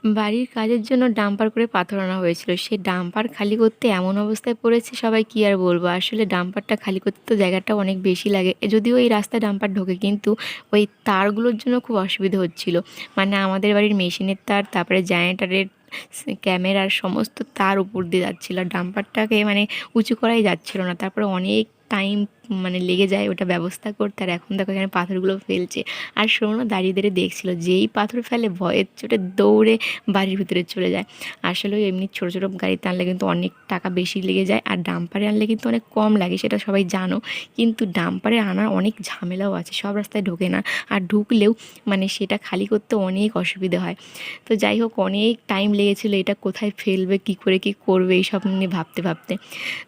বাড়ির কাজের জন্য ডাম্পার করে পাথর আনা হয়েছিল। সেই ডাম্পার খালি করতে এমন অবস্থায় পড়েছে সবাই, কি আর বলবো। আসলে ডাম্পারটা খালি করতে তো জায়গাটা অনেক বেশি লাগে। যদিও এই রাস্তায় ডাম্পার ঢোকে, কিন্তু ওই তারগুলোর জন্য খুব অসুবিধা হচ্ছিল। মানে আমাদের বাড়ির মেশিনের তার, তারপরে জেনারেটরের ক্যামেরার সমস্ত তার উপর দিয়ে যাচ্ছিল। আর ডাম্পারটাকে মানে উঁচু করাই যাচ্ছিল না। তারপরে অনেক টাইম মানে লেগে যায় ওটা ব্যবস্থা করতে। আর এখন দেখো এখানে পাথরগুলো ফেলছে। আর শোনো, দাঁড়িয়ে দাঁড়িয়ে দেখছিল, যেই পাথর ফেলে ভয়ের চোটে দৌড়ে বাড়ির ভিতরে চলে যায়। আসলে এমনি ছোটো ছোটো গাড়িতে আনলে কিন্তু অনেক টাকা বেশি লেগে যায়, আর ডাম্পারে আনলে কিন্তু অনেক কম লাগে, সেটা সবাই জানো। কিন্তু ডাম্পারে আনার অনেক ঝামেলাও আছে, সব রাস্তায় ঢোকে না। আর ঢুকলেও মানে সেটা খালি করতে অনেক অসুবিধা হয়। তো যাই হোক, অনেক টাইম লেগেছিলো এটা কোথায় ফেলবে, কী করে কী করবে এইসব নিয়ে ভাবতে ভাবতে।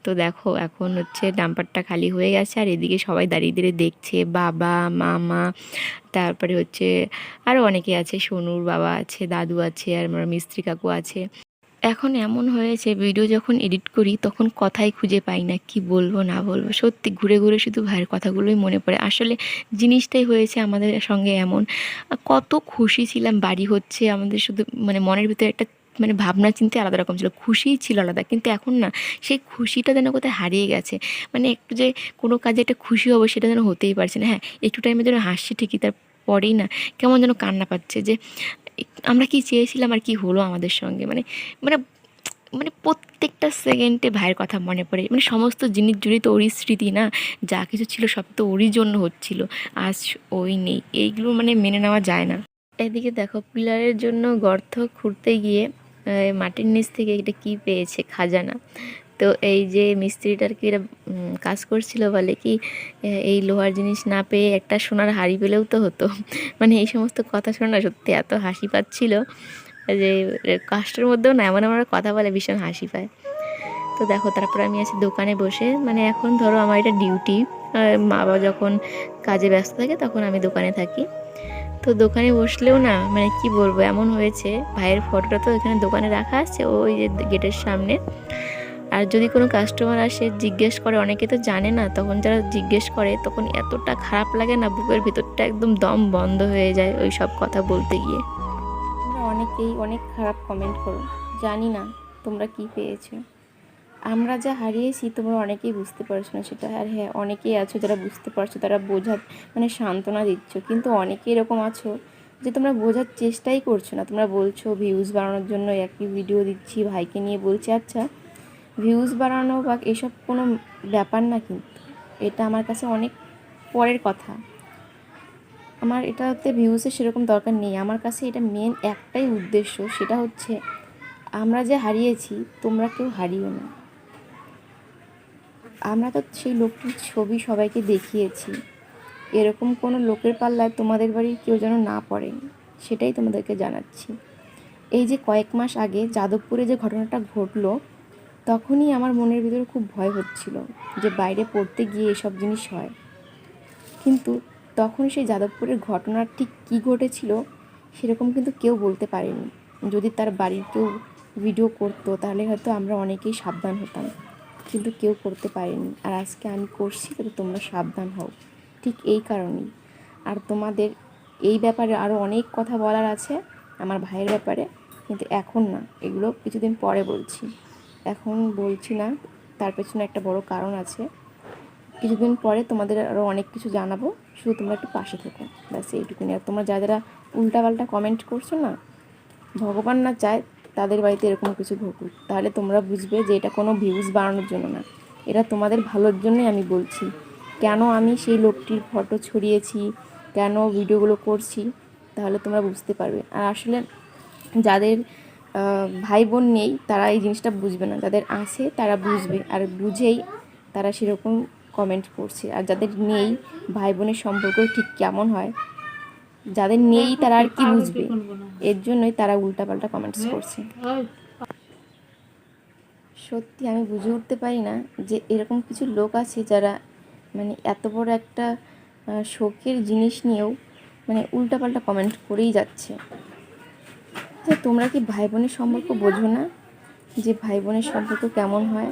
তো দেখো এখন হচ্ছে ডাম্পারটা খালি হয়ে গেছে, আর এদিকে সবাই দাঁড়িয়ে দাঁড়িয়ে দেখছে, বাবা, মামা, তারপরে হচ্ছে আরও অনেকে আছে, সোনুর বাবা আছে, দাদু আছে, আর আমার মিস্ত্রি কাকু আছে। এখন এমন হয়েছে, ভিডিও যখন এডিট করি তখন কথাই খুঁজে পাই না, কি বলবো না বলবো। সত্যি ঘুরে ঘুরে শুধু ভাইয়ের কথাগুলোই মনে পড়ে। আসলে জিনিসটাই হয়েছে আমাদের সঙ্গে এমন। কত খুশি ছিলাম, বাড়ি হচ্ছে আমাদের, শুধু মানে মনের ভিতরে একটা মানে ভাবনা চিন্তা আলাদা রকম ছিল, খুশিই ছিল আলাদা। কিন্তু এখন না, সেই খুশিটা যেন কোথায় হারিয়ে গেছে। মানে একটু যে কোনো কাজে একটা খুশি হবো সেটা যেন হতেই পারছে না। হ্যাঁ, একটু টাইমের জন্য হাসছি ঠিকই, তার পরেই না কেমন যেন কান্না পাচ্ছে, যে আমরা কি চেয়েছিলাম আর কি হলো আমাদের সঙ্গে। মানে মানে মানে প্রত্যেকটা সেকেন্ডে ভাইয়ের কথা মনে পড়ে। মানে সমস্ত জিনিস জুড়েই তো ওরই স্মৃতি না, যা কিছু ছিল সব তো ওরই জন্য হচ্ছিল। আজ ওই নেই, এইগুলো মানে মেনে নেওয়া যায় না। এদিকে দেখো, পিলারের জন্য গর্ত খুঁড়তে গিয়ে মাটির নিচ থেকে এটা কি পেয়েছে, খাজানা। তো এই যে মিস্ত্রিটার কি এরা কাজ করছিল, বলে কি এই লোহার জিনিস না পেয়ে একটা সোনার হাঁড়ি পেলেও তো হতো। মানে এই সমস্ত কথা শোনা সত্যি এত হাসি পাচ্ছিল, যে কাস্টের মধ্যেও না এমন এমন কথা বলে ভীষণ হাসি পায়। তো দেখো, তারপর আমি আছি দোকানে বসে। মানে এখন ধরো আমার এটা ডিউটি, মা বাবা যখন কাজে ব্যস্ত থাকে তখন আমি দোকানে থাকি। তো দোকানে বসলেও না মানে কি বলবো, এমন হয়েছে, ভাইয়ের ফটোটা তো এখানে দোকানে রাখা আছে ওই যে গেটের সামনে। আর যদি কোনো কাস্টমার আসে জিজ্ঞেস করে, অনেকে তো জানে না, তখন যারা জিজ্ঞেস করে তখন এতটা খারাপ লাগে না, বুকের ভিতরটা একদম দম বন্ধ হয়ে যায় ওই সব কথা বলতে গিয়ে। তোমরা অনেকেই অনেক খারাপ কমেন্ট করো, জানি না তোমরা কি পেয়েছো। আমরা যা হারিয়েছি তোমরা অনেকেই বুঝতে পারছো না সেটা। আর হ্যাঁ, অনেকেই আছো যারা বুঝতে পারছো, তারা বোঝার মানে সান্ত্বনা দিচ্ছ। কিন্তু অনেকেই এরকম আছো যে তোমরা বোঝার চেষ্টাই করছো না। তোমরা বলছো ভিউজ বাড়ানোর জন্য একই ভিডিও দিচ্ছি, ভাইকে নিয়ে বলছি। আচ্ছা, ভিউজ বাড়ানো বা এসব কোনো ব্যাপার না, কিন্তু এটা আমার কাছে অনেক পরের কথা। আমার এটাতে ভিউজের সেরকম দরকার নেই। আমার কাছে এটা মেন একটাই উদ্দেশ্য, সেটা হচ্ছে আমরা যে হারিয়েছি তোমরা কেউ হারিও না। আমরা তো সেই লোকটির ছবি সবাইকে দেখিয়েছি, এরকম কোনো লোকের পাল্লায় তোমাদের বাড়ির কেউ যেন না পড়ে, সেটাই তোমাদেরকে জানাচ্ছি। এই যে কয়েক মাস আগে যাদবপুরে যে ঘটনাটা ঘটলো, তখনই আমার মনের ভিতরে খুব ভয় হচ্ছিল যে বাইরে পড়তে গিয়ে এসব জিনিস হয়। কিন্তু তখন সেই যাদবপুরের ঘটনা ঠিক কী ঘটেছিল সেরকম কিন্তু কেউ বলতে পারেনি। যদি তার বাড়ির কেউ ভিডিও করতো তাহলে হয়তো আমরা অনেকেই সাবধান হতাম, কিন্তু কেউ করতে পারেনি। আর আজকে আমি করছি যাতে তোমরা সাবধান হও, ঠিক এই কারণেই। আর তোমাদের এই ব্যাপারে আরও অনেক কথা বলার আছে আমার ভাইয়ের ব্যাপারে, কিন্তু এখন না, এগুলো কিছুদিন পরে বলছি, এখন বলছি না। তার পেছনে একটা বড় কারণ আছে। কিছুদিন পরে তোমাদের আরও অনেক কিছু জানাবো, শুধু তোমরা একটু পাশে থেকো, ব্যাস এইটুকুনি। আর তোমরা যারা যারা উল্টাপাল্টা কমেন্ট করছো না, ভগবান না চায় তাদের বাড়িতে এরকম কিছু ঘটুক, তাহলে তোমরা বুঝবে যে এটা কোনো ভিউজ বাড়ানোর জন্য না, এটা তোমাদের ভালোর জন্যই আমি বলছি। কেন আমি সেই লোকটির ফটো ছড়িয়েছি, কেন ভিডিওগুলো করছি, তাহলে তোমরা বুঝতে পারবে। আর আসলে যাদের ভাই বোন নেই তারা এই জিনিসটা বুঝবে না, যাদের আছে তারা বুঝবে, আর বুঝেই তারা সেরকম কমেন্ট করছে। আর যাদের নেই, ভাই বোনের সম্পর্ক ঠিক কেমন হয়, যাদের নেই তারা আর কি বুঝবে, এর জন্যই তারা উল্টাপাল্টা কমেন্টস করছে। সত্যি আমি বুঝে উঠতে পারি না যে এরকম কিছু লোক আছে যারা মানে এত বড় একটা শোকের জিনিস নিয়েও মানে উল্টাপাল্টা কমেন্ট করেই যাচ্ছে। যে তোমরা কি ভাই বোনের সম্পর্ক বোঝো না, যে ভাই বোনের সম্পর্ক কেমন হয়?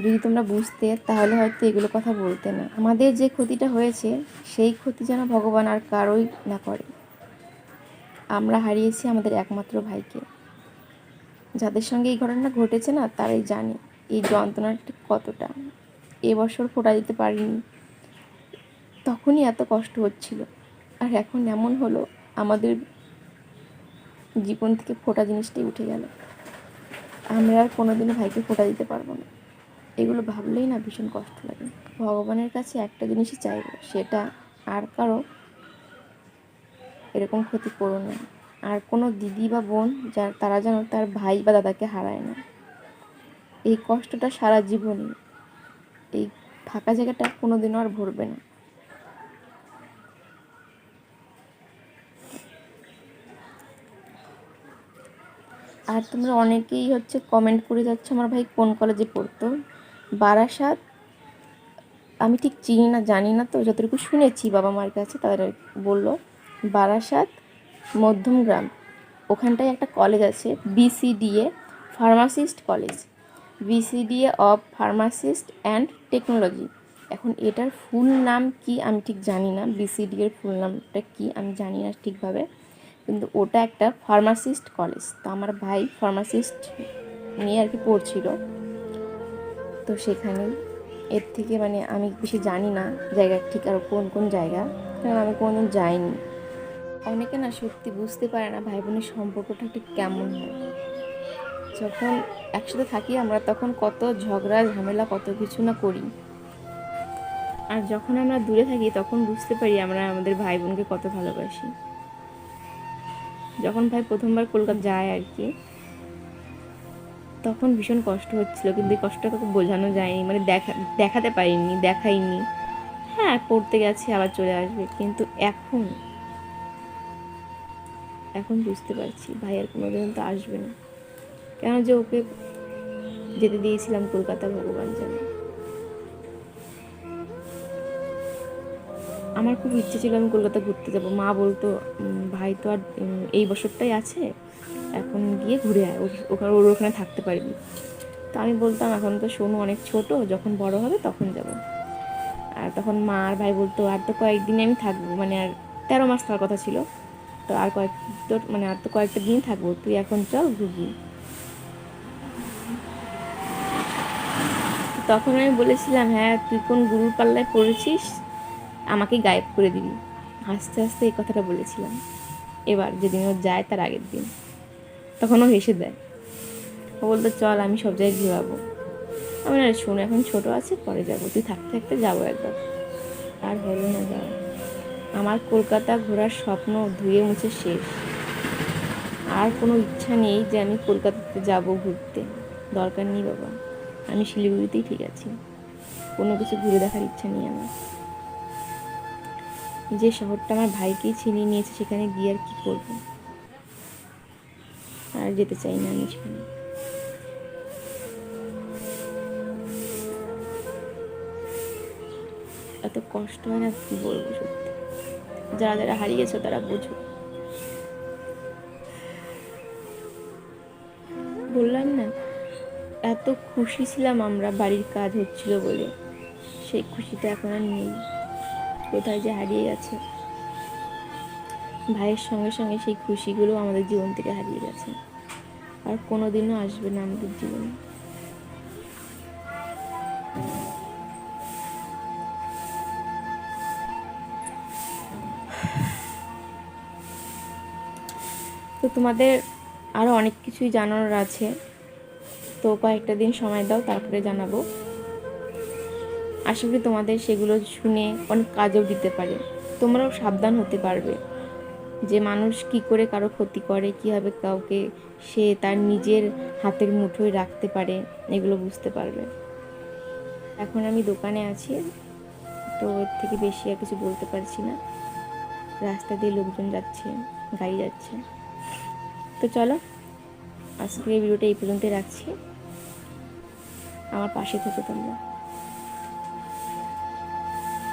যদি তোমরা বুঝতে তাহলে হয়তো এগুলো কথা বলতে না। আমাদের যে ক্ষতিটা হয়েছে সেই ক্ষতি যেন ভগবান আর কারোই না করে। আমরা হারিয়েছি আমাদের একমাত্র ভাইকে। যাদের সঙ্গে এই ঘটনা ঘটেছে না, তারাই জানে এই যন্ত্রণাটা কতটা। এবছর ফোঁটা দিতে পারিনি, তখনই এত কষ্ট হচ্ছিল, আর এখন এমন হলো আমাদের জীবন থেকে ফোঁটা জিনিসটাই উঠে গেল। আমরা আর কোনোদিনও ভাইকে ফোঁটা দিতে পারবো না। এগুলো ভাবলেই না ভীষণ কষ্ট লাগে। ভগবানের কাছে একটা জিনিসই চাইবো, সেটা আর কারো এরকম ক্ষতি করো না। আর কোনো দিদি বা বোন তারা যেন তার ভাই বা দাদাকে হারায় না। এই কষ্টটা সারা জীবনই, এই ফাঁকা জায়গাটা কোনোদিনও আর ভরবে না। আর তোমরা অনেকেই কমেন্ট করে যাচ্ছ আমার ভাই কোন কলেজে পড়তো। বারাসাত, আমি ঠিক চিনি না, জানি না, তো যতটুকু শুনেছি বাবা মার কাছে তারা বললো বারাসাত মধ্যমগ্রাম, ওখানটায় একটা কলেজ আছে BCDA pharmacist college, BCDA of pharmacist and technology. এখন এটার ফুল নাম কি আমি ঠিক জানি না, BCDA এর ফুল নামটা কি আমি জানি না ঠিকভাবে, কিন্তু ওটা একটা ফার্মাসিস্ট কলেজ। তো আমার ভাই ফার্মাসিস্ট নিয়ে আর কি পড়ছিল, তো সেখানেই। এর থেকে আমি বেশি জানি না জায়গা ঠিক আর কোন কোন জায়গা, কারণ আমি কোনোদিন যাইনি। অনেকে না সত্যি বুঝতে পারে না ভাই বোনের সম্পর্কটা ঠিক কেমন হয়। যখন একসাথে থাকি আমরা তখন কত ঝগড়া ঝামেলা কত কিছু না করি, আর যখন আমরা দূরে থাকি তখন বুঝতে পারি আমরা আমাদের ভাই বোনকে কত ভালোবাসি। যখন ভাই প্রথমবার কলকাতা যায় আর কি, তখন ভীষণ কষ্ট হচ্ছিল, কিন্তু এই কষ্টটা কাউকে বোঝানো যায়নি, দেখাতে পারিনি, দেখাইনি। হ্যাঁ, পড়তে গেছে আবার চলে আসবে, কিন্তু এখন বুঝতে পারছি ভাই আর কোনোদিন তো আসবে না। কেন যে ওকে যেতে দিয়েছিলাম কলকাতা, ভগবান জানে। আমার খুব ইচ্ছে ছিল আমি কলকাতা ঘুরতে যাব। মা বলতো ভাই তো আর এই বছরটাই আছে, এখন গিয়ে ঘুরে আয়, ওর ওখানে থাকতে পারবি। তো আমি বলতাম এখন তো সোনু অনেক ছোট, যখন বড় হবে তখন যাব। আর তখন মা আর ভাই বলতো আর তো কয়েকদিনে আমি থাকবো, আর 13 মাস থাকার কথা ছিল, তো আর আর তো কয়েকটা দিন থাকবো, তুই এখন চল ঘুরবি। তখন আমি বলেছিলাম হ্যাঁ তুই কোন গুরুর পাল্লায় পড়েছিস, আমাকে গায়েব করে দিবি। হাসতে হাসতে এই কথাটা বলেছিলাম। এবার যেদিন ও যায় তার আগের দিন, তখন ও হেসে দেয়, ও বলতো চল আমি সব জায়গায় ঘুরাবো। আমি আর শোনো এখন ছোট আছে, পরে যাবো, তুই থাকতে থাকতে যাবো একবার। আর হলো না যাওয়া। আমার কলকাতা ঘোরার স্বপ্ন ধুয়ে মুছে শেষ। আর কোনো ইচ্ছা নেই যে আমি কলকাতাতে যাব ঘুরতে, দরকার নেই বাবা, আমি শিলিগুড়িতেই ঠিক আছি। কোনো কিছু ঘুরে দেখার ইচ্ছা নেই আমার। যে শহরটা আমার ভাইকেই ছিনিয়ে নিয়েছে, সেখানে গিয়ে আর কি করবো, আর যেতে চাই না আমি সেখানে। এত কষ্ট হয় না, কি বলবো, সত্যি যারা যারা হারিয়েছো তারা বোঝো। বললাম না, এত খুশি ছিলাম আমরা বাড়ির কাজ হচ্ছিল বলে, সেই খুশিটা এখন আর নেই, কোথায় যে হারিয়ে গেছে। ভাইয়ের সঙ্গে সঙ্গে সেই খুশিগুলো আমাদের জীবন থেকে হারিয়ে গেছে, আর কোনোদিনও আসবে না আমাদের জীবনে। তো তোমাদের আরও অনেক কিছুই জানানোর আছে, তো কয়েকটা দিন সময় দাও, তারপরে জানাবো। আশা করি তোমাদের সেগুলো শুনে অনেক কাজেও দিতে পারে, তোমরাও সাবধান হতে পারবে যে মানুষ কি করে কারো ক্ষতি করে, কীভাবে কাউকে সে তার নিজের হাতের মুঠোয় রাখতে পারে, এগুলো বুঝতে পারবে। এখন আমি দোকানে আছি, তো এর থেকে বেশি আর কিছু বলতে পারছি না। রাস্তা দিয়ে লোকজন যাচ্ছে, গাড়ি যাচ্ছে। তো চলো, আজকের এই ভিডিওটা এই পর্যন্তই রাখছি। আমার পাশে থেকো তোমরা।